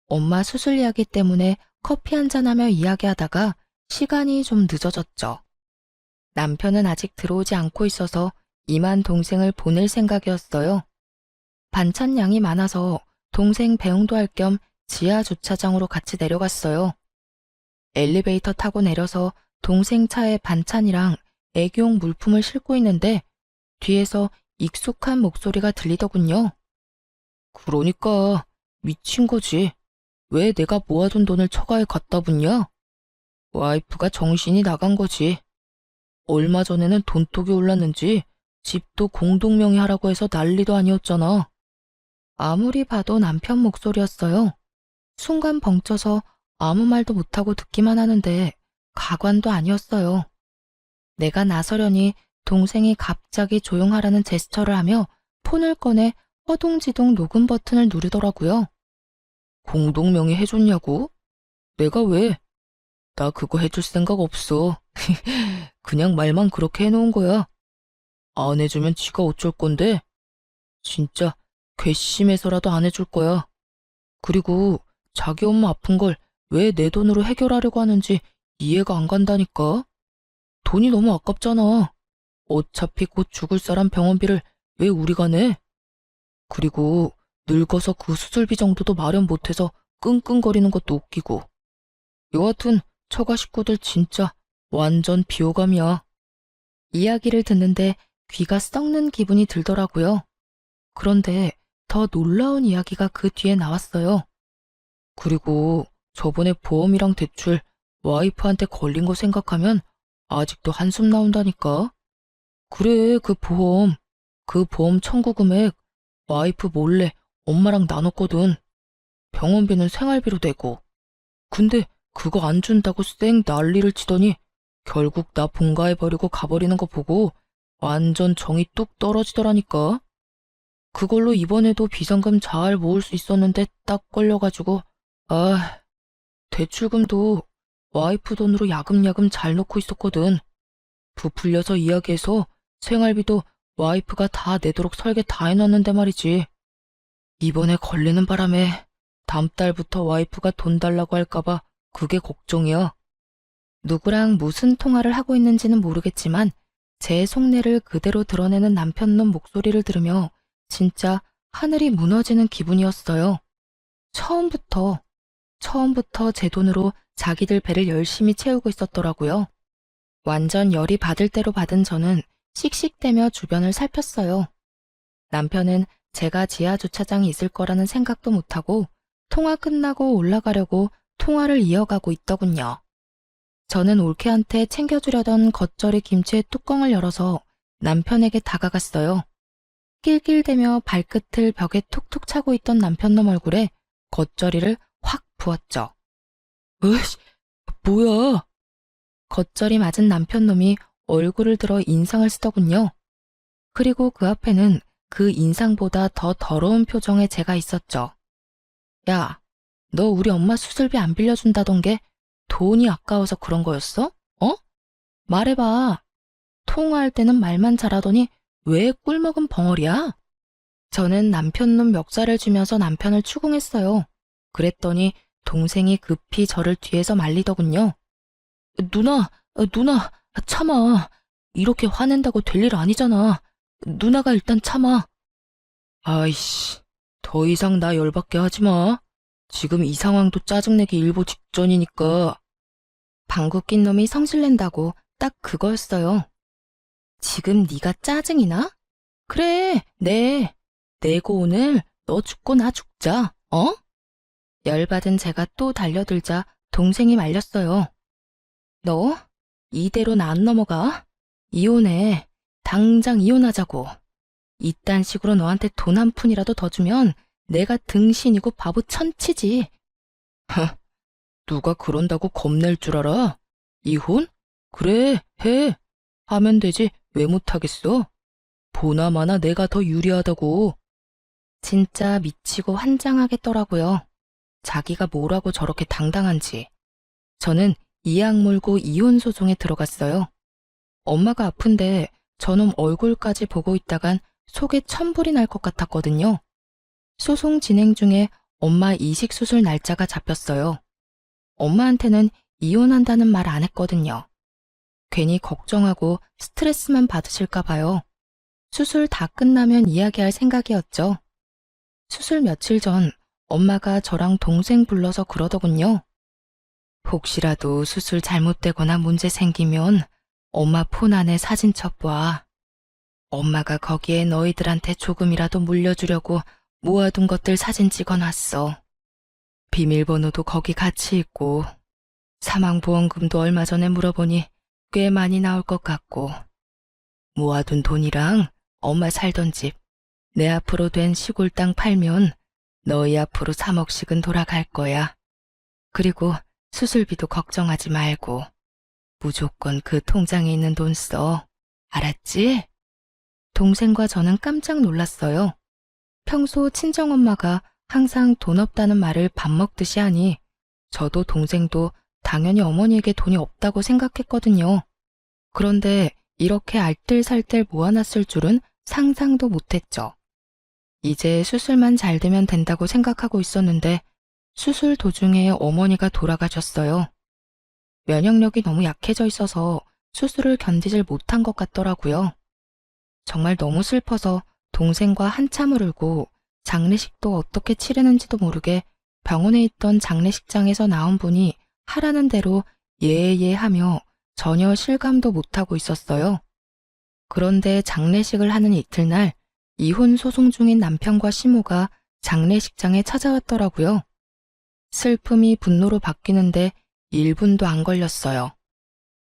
S1: 엄마 수술 이야기 때문에 커피 한잔하며 이야기하다가 시간이 좀 늦어졌죠. 남편은 아직 들어오지 않고 있어서 이만 동생을 보낼 생각이었어요. 반찬 양이 많아서 동생 배웅도 할 겸 지하 주차장으로 같이 내려갔어요. 엘리베이터 타고 내려서 동생 차에 반찬이랑 애기용 물품을 싣고 있는데 뒤에서 익숙한 목소리가 들리더군요. 그러니까 미친 거지. 왜 내가 모아둔 돈을 처가에 갖다 붓냐? 와이프가 정신이 나간 거지. 얼마 전에는 돈독이 올랐는지 집도 공동명의 하라고 해서 난리도 아니었잖아. 아무리 봐도 남편 목소리였어요. 순간 벙쪄서 아무 말도 못하고 듣기만 하는데 가관도 아니었어요. 내가 나서려니 동생이 갑자기 조용하라는 제스처를 하며 폰을 꺼내 허둥지둥 녹음 버튼을 누르더라고요. 공동명의 해줬냐고? 내가 왜? 나 그거 해줄 생각 없어. 그냥 말만 그렇게 해놓은 거야. 안 해주면 지가 어쩔 건데? 진짜 괘씸해서라도 안 해줄 거야. 그리고 자기 엄마 아픈 걸 왜 내 돈으로 해결하려고 하는지 이해가 안 간다니까. 돈이 너무 아깝잖아. 어차피 곧 죽을 사람 병원비를 왜 우리가 내? 그리고 늙어서 그 수술비 정도도 마련 못해서 끙끙거리는 것도 웃기고. 여하튼 처가 식구들 진짜 완전 비호감이야. 이야기를 듣는데 귀가 썩는 기분이 들더라고요. 그런데 더 놀라운 이야기가 그 뒤에 나왔어요. 그리고 저번에 보험이랑 대출 와이프한테 걸린 거 생각하면 아직도 한숨 나온다니까. 그래, 그 보험 청구 금액 와이프 몰래 엄마랑 나눴거든. 병원비는 생활비로 내고. 근데 그거 안 준다고 쌩 난리를 치더니 결국 나 본가해버리고 가버리는 거 보고 완전 정이 뚝 떨어지더라니까. 그걸로 이번에도 비상금 잘 모을 수 있었는데 딱 걸려가지고 대출금도 와이프 돈으로 야금야금 잘 넣고 있었거든. 부풀려서 이야기해서 생활비도 와이프가 다 내도록 설계 다 해놨는데 말이지. 이번에 걸리는 바람에 다음 달부터 와이프가 돈 달라고 할까봐 그게 걱정이야. 누구랑 무슨 통화를 하고 있는지는 모르겠지만 제 속내를 그대로 드러내는 남편놈 목소리를 들으며 진짜 하늘이 무너지는 기분이었어요. 처음부터 제 돈으로 자기들 배를 열심히 채우고 있었더라고요. 완전 열이 받을 대로 받은 저는 씩씩대며 주변을 살폈어요. 남편은 제가 지하 주차장에 있을 거라는 생각도 못하고 통화 끝나고 올라가려고 통화를 이어가고 있더군요. 저는 올케한테 챙겨주려던 겉절이 김치의 뚜껑을 열어서 남편에게 다가갔어요. 낄낄대며 발끝을 벽에 툭툭 차고 있던 남편놈 얼굴에 겉절이를 확 부었죠. 으이씨, 뭐야? 겉절이 맞은 남편놈이 얼굴을 들어 인상을 쓰더군요. 그리고 그 앞에는 그 인상보다 더 더러운 표정의 제가 있었죠. 야, 너 우리 엄마 수술비 안 빌려준다던 게 돈이 아까워서 그런 거였어? 어? 말해봐. 통화할 때는 말만 잘하더니 왜 꿀먹은 벙어리야? 저는 남편놈 멱살을 쥐면서 남편을 추궁했어요. 그랬더니 동생이 급히 저를 뒤에서 말리더군요. 누나, 참아. 이렇게 화낸다고 될 일 아니잖아. 누나가 일단 참아. 아이씨, 더 이상 나 열받게 하지 마. 지금 이 상황도 짜증내기 일보 직전이니까. 방구 낀 놈이 성질낸다고 딱 그거였어요. 지금 네가 짜증이 나? 그래, 내고 오늘 너 죽고 나 죽자, 어? 열받은 제가 또 달려들자 동생이 말렸어요. 너 이대로 나 안 넘어가? 이혼해. 당장 이혼하자고. 이딴 식으로 너한테 돈 한 푼이라도 더 주면 내가 등신이고 바보 천치지. 누가 그런다고 겁낼 줄 알아? 이혼? 그래, 해. 하면 되지 왜 못하겠어? 보나마나 내가 더 유리하다고. 진짜 미치고 환장하겠더라고요. 자기가 뭐라고 저렇게 당당한지. 저는 이 악물고 이혼 소송에 들어갔어요. 엄마가 아픈데 저놈 얼굴까지 보고 있다간 속에 천불이 날 것 같았거든요. 소송 진행 중에 엄마 이식 수술 날짜가 잡혔어요. 엄마한테는 이혼한다는 말 안 했거든요. 괜히 걱정하고 스트레스만 받으실까 봐요. 수술 다 끝나면 이야기할 생각이었죠. 수술 며칠 전 엄마가 저랑 동생 불러서 그러더군요. 혹시라도 수술 잘못되거나 문제 생기면 엄마 폰 안에 사진 첩봐. 엄마가 거기에 너희들한테 조금이라도 물려주려고 모아둔 것들 사진 찍어놨어. 비밀번호도 거기 같이 있고 사망보험금도 얼마 전에 물어보니 꽤 많이 나올 것 같고 모아둔 돈이랑 엄마 살던 집 내 앞으로 된 시골 땅 팔면 너희 앞으로 3억씩은 돌아갈 거야. 그리고 수술비도 걱정하지 말고 무조건 그 통장에 있는 돈 써. 알았지? 동생과 저는 깜짝 놀랐어요. 평소 친정엄마가 항상 돈 없다는 말을 밥 먹듯이 하니 저도 동생도 당연히 어머니에게 돈이 없다고 생각했거든요. 그런데 이렇게 알뜰살뜰 모아놨을 줄은 상상도 못했죠. 이제 수술만 잘 되면 된다고 생각하고 있었는데 수술 도중에 어머니가 돌아가셨어요. 면역력이 너무 약해져 있어서 수술을 견디질 못한 것 같더라고요. 정말 너무 슬퍼서 동생과 한참을 울고 장례식도 어떻게 치르는지도 모르게 병원에 있던 장례식장에서 나온 분이 하라는 대로 예예 하며 전혀 실감도 못하고 있었어요. 그런데 장례식을 하는 이틀날 이혼 소송 중인 남편과 시모가 장례식장에 찾아왔더라고요. 슬픔이 분노로 바뀌는데 1분도 안 걸렸어요.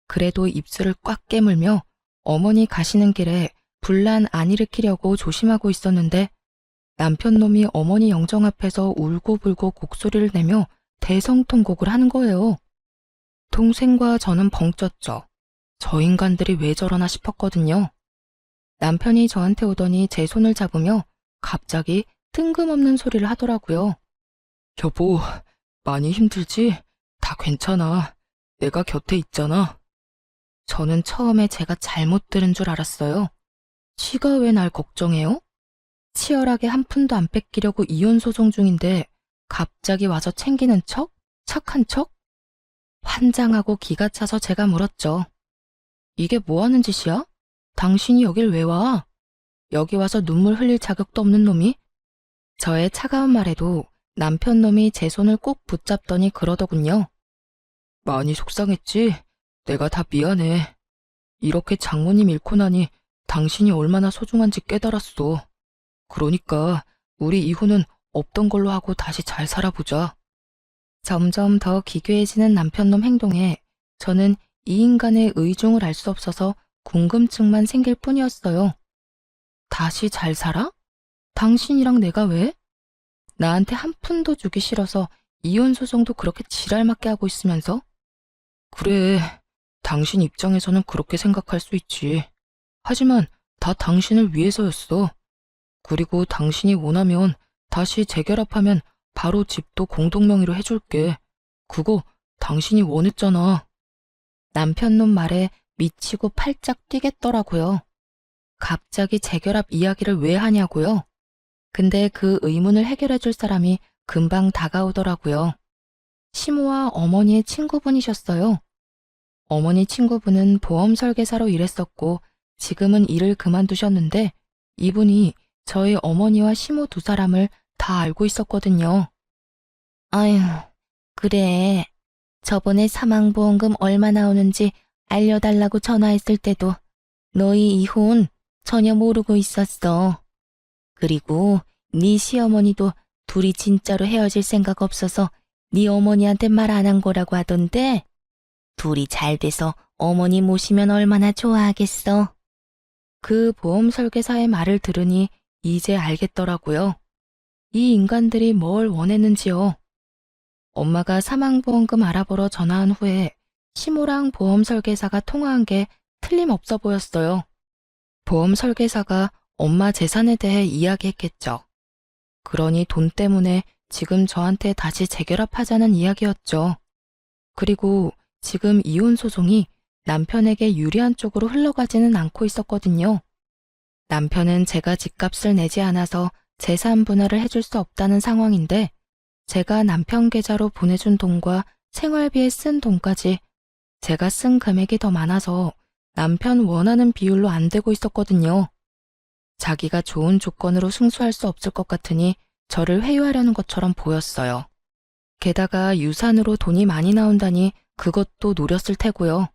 S1: 그래도 입술을 꽉 깨물며 어머니 가시는 길에 분란 안 일으키려고 조심하고 있었는데 남편 놈이 어머니 영정 앞에서 울고불고 곡소리를 내며 대성통곡을 하는 거예요. 동생과 저는 벙쪘죠. 저 인간들이 왜 저러나 싶었거든요. 남편이 저한테 오더니 제 손을 잡으며 갑자기 뜬금없는 소리를 하더라고요. 여보, 많이 힘들지? 다 괜찮아. 내가 곁에 있잖아. 저는 처음에 제가 잘못 들은 줄 알았어요. 지가 왜 날 걱정해요? 치열하게 한 푼도 안 뺏기려고 이혼 소송 중인데 갑자기 와서 챙기는 척? 착한 척? 환장하고 기가 차서 제가 물었죠. 이게 뭐 하는 짓이야? 당신이 여길 왜 와? 여기 와서 눈물 흘릴 자격도 없는 놈이? 저의 차가운 말에도 남편 놈이 제 손을 꼭 붙잡더니 그러더군요. 많이 속상했지? 내가 다 미안해. 이렇게 장모님 잃고 나니 당신이 얼마나 소중한지 깨달았어. 그러니까 우리 이혼은 없던 걸로 하고 다시 잘 살아보자. 점점 더 기괴해지는 남편놈 행동에 저는 이 인간의 의중을 알 수 없어서 궁금증만 생길 뿐이었어요. 다시 잘 살아? 당신이랑 내가 왜? 나한테 한 푼도 주기 싫어서 이혼 소송도 그렇게 지랄맞게 하고 있으면서? 그래, 당신 입장에서는 그렇게 생각할 수 있지. 하지만 다 당신을 위해서였어. 그리고 당신이 원하면 다시 재결합하면 바로 집도 공동명의로 해줄게. 그거 당신이 원했잖아. 남편놈 말에 미치고 팔짝 뛰겠더라고요. 갑자기 재결합 이야기를 왜 하냐고요? 근데 그 의문을 해결해줄 사람이 금방 다가오더라고요. 시모와 어머니의 친구분이셨어요. 어머니 친구분은 보험 설계사로 일했었고 지금은 일을 그만두셨는데 이분이 저희 어머니와 시모 두 사람을 다 알고 있었거든요. 아휴, 그래. 저번에 사망보험금 얼마 나오는지 알려달라고 전화했을 때도 너희 이혼 전혀 모르고 있었어. 그리고 네 시어머니도 둘이 진짜로 헤어질 생각 없어서 네 어머니한테 말 안 한 거라고 하던데 둘이 잘 돼서 어머니 모시면 얼마나 좋아하겠어. 그 보험 설계사의 말을 들으니 이제 알겠더라고요. 이 인간들이 뭘 원했는지요. 엄마가 사망보험금 알아보러 전화한 후에 시모랑 보험 설계사가 통화한 게 틀림없어 보였어요. 보험 설계사가 엄마 재산에 대해 이야기했겠죠. 그러니 돈 때문에 지금 저한테 다시 재결합하자는 이야기였죠. 그리고 지금 이혼 소송이 남편에게 유리한 쪽으로 흘러가지는 않고 있었거든요. 남편은 제가 집값을 내지 않아서 재산 분할을 해줄 수 없다는 상황인데 제가 남편 계좌로 보내준 돈과 생활비에 쓴 돈까지 제가 쓴 금액이 더 많아서 남편 원하는 비율로 안 되고 있었거든요. 자기가 좋은 조건으로 승수할 수 없을 것 같으니 저를 회유하려는 것처럼 보였어요. 게다가 유산으로 돈이 많이 나온다니 그것도 노렸을 테고요.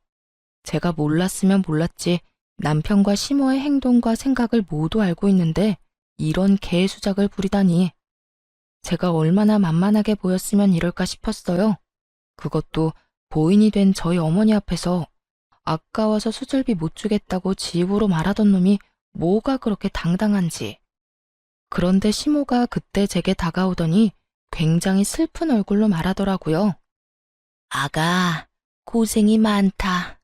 S1: 제가 몰랐으면 몰랐지 남편과 시모의 행동과 생각을 모두 알고 있는데 이런 개수작을 부리다니. 제가 얼마나 만만하게 보였으면 이럴까 싶었어요. 그것도 보인이 된 저희 어머니 앞에서 아까워서 수술비 못 주겠다고 지 입으로 말하던 놈이 뭐가 그렇게 당당한지. 그런데 시모가 그때 제게 다가오더니 굉장히 슬픈 얼굴로 말하더라고요. 아가, 고생이 많다.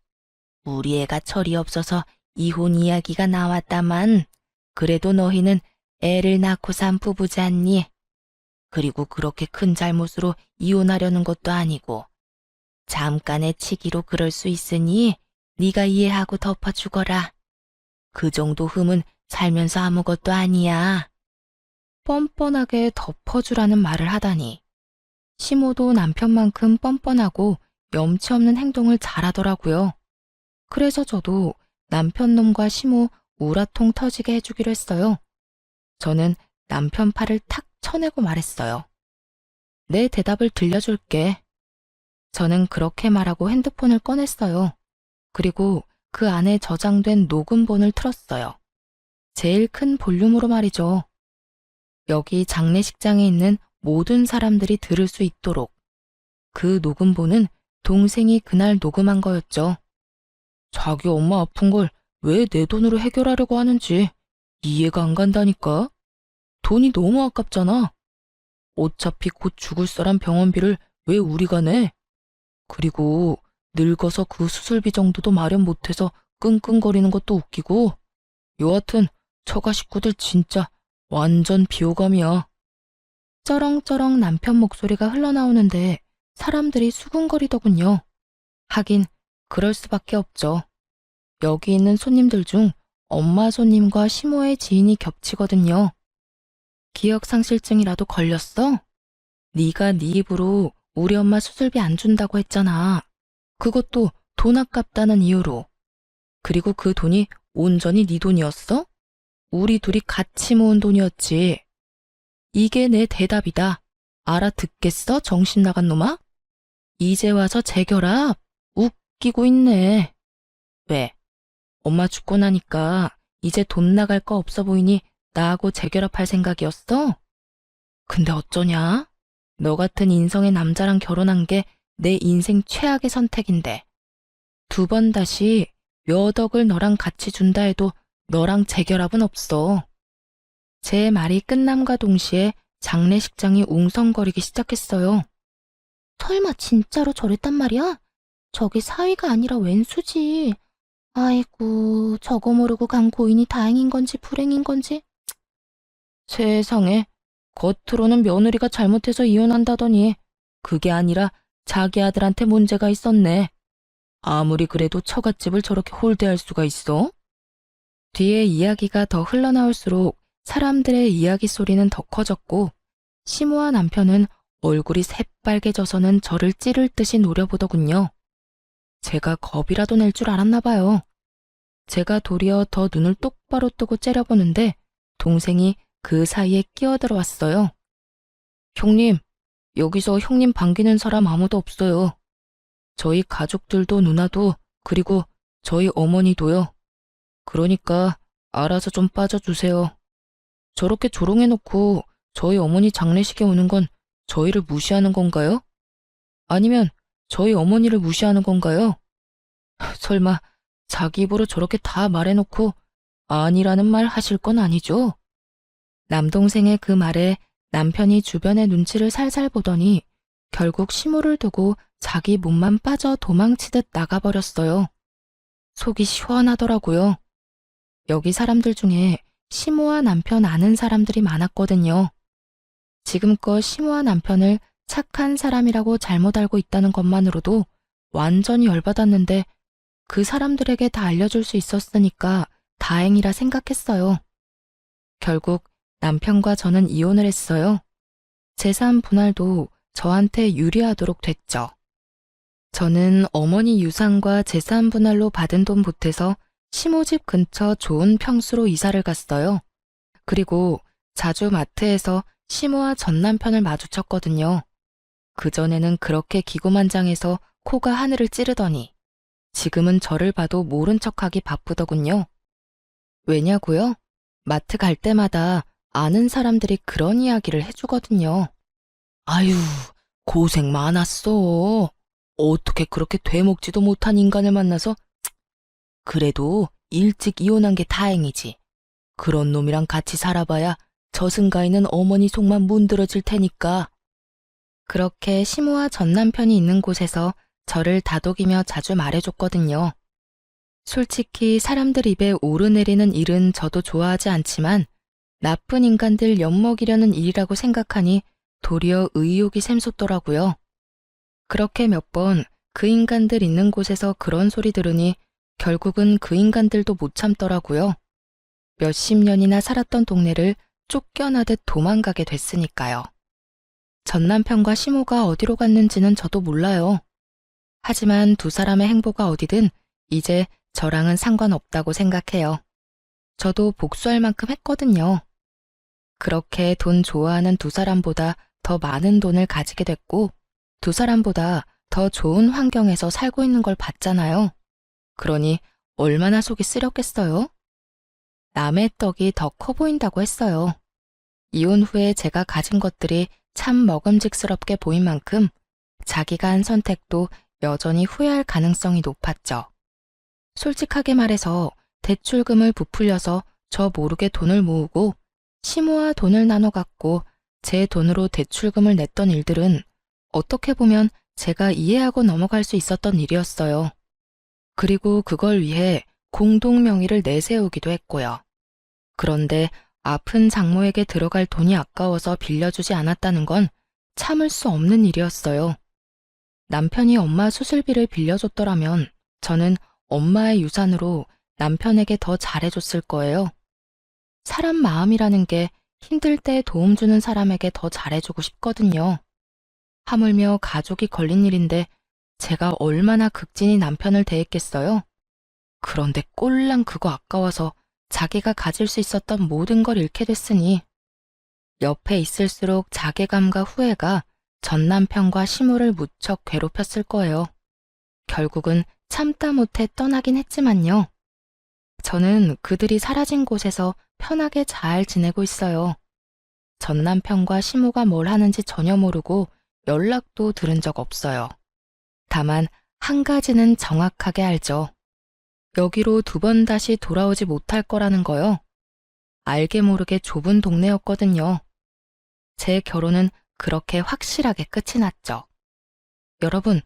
S1: 우리 애가 철이 없어서 이혼 이야기가 나왔다만 그래도 너희는 애를 낳고 산 부부잖니. 그리고 그렇게 큰 잘못으로 이혼하려는 것도 아니고 잠깐의 치기로 그럴 수 있으니 네가 이해하고 덮어주거라. 그 정도 흠은 살면서 아무것도 아니야. 뻔뻔하게 덮어주라는 말을 하다니. 시모도 남편만큼 뻔뻔하고 염치 없는 행동을 잘하더라고요. 그래서 저도 남편 놈과 시모 우라통 터지게 해주기로 했어요. 저는 남편 팔을 탁 쳐내고 말했어요. 내 대답을 들려줄게. 저는 그렇게 말하고 핸드폰을 꺼냈어요. 그리고 그 안에 저장된 녹음본을 틀었어요. 제일 큰 볼륨으로 말이죠. 여기 장례식장에 있는 모든 사람들이 들을 수 있도록. 그 녹음본은 동생이 그날 녹음한 거였죠. 자기 엄마 아픈 걸 왜 내 돈으로 해결하려고 하는지 이해가 안 간다니까. 돈이 너무 아깝잖아. 어차피 곧 죽을 사람 병원비를 왜 우리가 내? 그리고 늙어서 그 수술비 정도도 마련 못해서 끙끙거리는 것도 웃기고. 여하튼 처가 식구들 진짜 완전 비호감이야. 쩌렁쩌렁 남편 목소리가 흘러나오는데 사람들이 수군거리더군요. 하긴 그럴 수밖에 없죠. 여기 있는 손님들 중 엄마 손님과 시모의 지인이 겹치거든요. 기억상실증이라도 걸렸어? 네가 네 입으로 우리 엄마 수술비 안 준다고 했잖아. 그것도 돈 아깝다는 이유로. 그리고 그 돈이 온전히 네 돈이었어? 우리 둘이 같이 모은 돈이었지. 이게 내 대답이다. 알아듣겠어, 정신 나간 놈아? 이제 와서 재결합? 웃기고 있네. 왜? 엄마 죽고 나니까 이제 돈 나갈 거 없어 보이니 나하고 재결합할 생각이었어? 근데 어쩌냐? 너 같은 인성의 남자랑 결혼한 게 내 인생 최악의 선택인데. 2번 다시 몇 억을 너랑 같이 준다 해도 너랑 재결합은 없어. 제 말이 끝남과 동시에 장례식장이 웅성거리기 시작했어요. 설마 진짜로 저랬단 말이야? 저게 사위가 아니라 웬수지. 아이고, 저거 모르고 간 고인이 다행인 건지 불행인 건지. 세상에, 겉으로는 며느리가 잘못해서 이혼한다더니 그게 아니라 자기 아들한테 문제가 있었네. 아무리 그래도 처갓집을 저렇게 홀대할 수가 있어? 뒤에 이야기가 더 흘러나올수록 사람들의 이야기 소리는 더 커졌고 시모와 남편은 얼굴이 새빨개져서는 저를 찌를 듯이 노려보더군요. 제가 겁이라도 낼 줄 알았나 봐요. 제가 도리어 더 눈을 똑바로 뜨고 째려보는데 동생이 그 사이에 끼어들어왔어요. 형님, 여기서 형님 반기는 사람 아무도 없어요. 저희 가족들도 누나도 그리고 저희 어머니도요. 그러니까 알아서 좀 빠져주세요. 저렇게 조롱해놓고 저희 어머니 장례식에 오는 건 저희를 무시하는 건가요? 아니면 저희 어머니를 무시하는 건가요? 설마 자기 입으로 저렇게 다 말해놓고 아니라는 말 하실 건 아니죠? 남동생의 그 말에 남편이 주변의 눈치를 살살 보더니 결국 시모를 두고 자기 몸만 빠져 도망치듯 나가버렸어요. 속이 시원하더라고요. 여기 사람들 중에 시모와 남편 아는 사람들이 많았거든요. 지금껏 시모와 남편을 착한 사람이라고 잘못 알고 있다는 것만으로도 완전히 열받았는데 그 사람들에게 다 알려줄 수 있었으니까 다행이라 생각했어요. 결국 남편과 저는 이혼을 했어요. 재산 분할도 저한테 유리하도록 됐죠. 저는 어머니 유산과 재산 분할로 받은 돈 보태서 시모집 근처 좋은 평수로 이사를 갔어요. 그리고 자주 마트에서 시모와 전 남편을 마주쳤거든요. 그전에는 그렇게 기고만장해서 코가 하늘을 찌르더니 지금은 저를 봐도 모른 척하기 바쁘더군요. 왜냐고요? 마트 갈 때마다 아는 사람들이 그런 이야기를 해주거든요. 아유, 고생 많았어. 어떻게 그렇게 되먹지도 못한 인간을 만나서. 그래도 일찍 이혼한 게 다행이지. 그런 놈이랑 같이 살아봐야 저승가에는 어머니 속만 문드러질 테니까. 그렇게 시모와 전 남편이 있는 곳에서 저를 다독이며 자주 말해줬거든요. 솔직히 사람들 입에 오르내리는 일은 저도 좋아하지 않지만 나쁜 인간들 엿먹이려는 일이라고 생각하니 도리어 의욕이 샘솟더라고요. 그렇게 몇 번 그 인간들 있는 곳에서 그런 소리 들으니 결국은 그 인간들도 못 참더라고요. 몇십 년이나 살았던 동네를 쫓겨나듯 도망가게 됐으니까요. 전 남편과 시모가 어디로 갔는지는 저도 몰라요. 하지만 두 사람의 행보가 어디든 이제 저랑은 상관없다고 생각해요. 저도 복수할 만큼 했거든요. 그렇게 돈 좋아하는 두 사람보다 더 많은 돈을 가지게 됐고, 두 사람보다 더 좋은 환경에서 살고 있는 걸 봤잖아요. 그러니 얼마나 속이 쓰렸겠어요? 남의 떡이 더 커 보인다고 했어요. 이혼 후에 제가 가진 것들이 참 먹음직스럽게 보인 만큼 자기가 한 선택도 여전히 후회할 가능성이 높았죠. 솔직하게 말해서 대출금을 부풀려서 저 모르게 돈을 모으고 시모와 돈을 나눠 갖고 제 돈으로 대출금을 냈던 일들은 어떻게 보면 제가 이해하고 넘어갈 수 있었던 일이었어요. 그리고 그걸 위해 공동 명의를 내세우기도 했고요. 그런데 아픈 장모에게 들어갈 돈이 아까워서 빌려주지 않았다는 건 참을 수 없는 일이었어요. 남편이 엄마 수술비를 빌려줬더라면 저는 엄마의 유산으로 남편에게 더 잘해줬을 거예요. 사람 마음이라는 게 힘들 때 도움 주는 사람에게 더 잘해주고 싶거든요. 하물며 가족이 걸린 일인데 제가 얼마나 극진히 남편을 대했겠어요? 그런데 꼴랑 그거 아까워서 자기가 가질 수 있었던 모든 걸 잃게 됐으니 옆에 있을수록 자괴감과 후회가 전 남편과 시모를 무척 괴롭혔을 거예요. 결국은 참다 못해 떠나긴 했지만요. 저는 그들이 사라진 곳에서 편하게 잘 지내고 있어요. 전 남편과 시모가 뭘 하는지 전혀 모르고 연락도 들은 적 없어요. 다만 한 가지는 정확하게 알죠. 여기로 두 번 다시 돌아오지 못할 거라는 거요. 알게 모르게 좁은 동네였거든요. 제 결혼은 그렇게 확실하게 끝이 났죠. 여러분,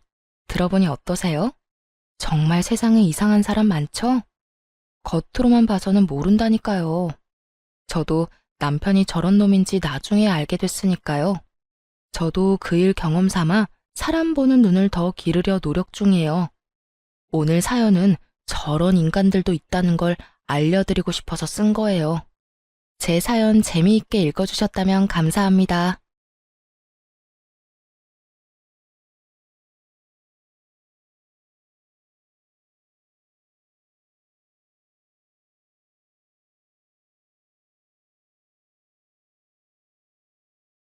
S1: 들어보니 어떠세요? 정말 세상에 이상한 사람 많죠? 겉으로만 봐서는 모른다니까요. 저도 남편이 저런 놈인지 나중에 알게 됐으니까요. 저도 그 일 경험 삼아 사람 보는 눈을 더 기르려 노력 중이에요. 오늘 사연은 저런 인간들도 있다는 걸 알려드리고 싶어서 쓴 거예요. 제 사연 재미있게 읽어주셨다면 감사합니다.